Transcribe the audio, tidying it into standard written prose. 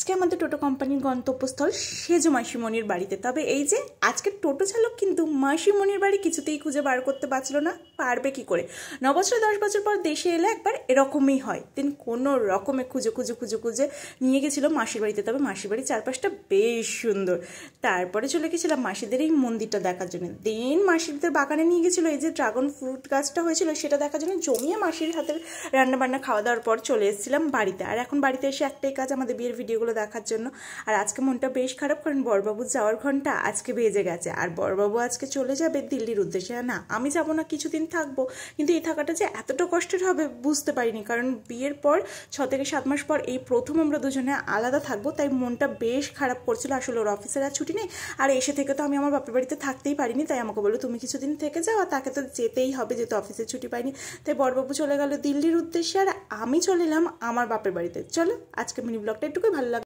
আজকে আমাদের টোটো কোম্পানির গন্তব্যস্থল সেজো মাসিমণির বাড়িতে। তবে এই যে আজকে টোটো চালক কিন্তু মাসিমণির বাড়ি কিছুতেই খুঁজে বার করতে পারছিল না। পারবে কি করে? 9 বছর 10 বছর পর দেশে এলে একবার এরকমই হয়। দিন কোনো রকমে খুঁজে নিয়ে গেছিলো মাসির বাড়িতে। তবে মাসির বাড়ির চারপাশটা বেশ সুন্দর। তারপরে চলে গেছিলাম মাসিদের এই মন্দিরটা দেখার জন্য। দেন মাসিদের বাগানে নিয়ে গেছিলো, এই যে ড্রাগন ফ্রুট গাছটা হয়েছিল সেটা দেখার জন্য। জমিয়ে মাসির হাতের রান্নাবান্না খাওয়া দাওয়ার পর চলে এসেছিলাম বাড়িতে। আর এখন বাড়িতে এসে একটাই কাজ, আমাদের বিয়ের ভিডিওগুলো দেখার জন্য। আর আজকে মনটা বেশ খারাপ, কারণ বড়বাবু যাওয়ার ঘন্টা আজকে বেজে গেছে। আর বড়বাবু আজকে চলে যাবে দিল্লির উদ্দেশ্যে। না, আমি যাবো না, কিছুদিন থাকবো, কিন্তু এই থাকাটা যে এতটা কষ্টের হবে বুঝতে পারিনি। কারণ বিয়ের পর 6 থেকে 7 মাস পর এই প্রথম আমরা দুজনে আলাদা থাকবো, তাই মনটা বেশ খারাপ করছিল। আসলে ওর অফিসের আর ছুটি নেই, আর এসে থেকে তো আমি আমার বাপের বাড়িতে থাকতেই পারিনি। তাই আমাকে বললো তুমি কিছুদিন থেকে যাও, আর তাকে তো যেতেই হবে যেহেতু অফিসের ছুটি পাইনি। তাই বড়বাবু চলে গেল দিল্লির উদ্দেশ্যে, আর আমি চলে এলাম আমার বাপের বাড়িতে। চলো আজকে মিনি ব্লগটা একটুকুই ভালো লাগে।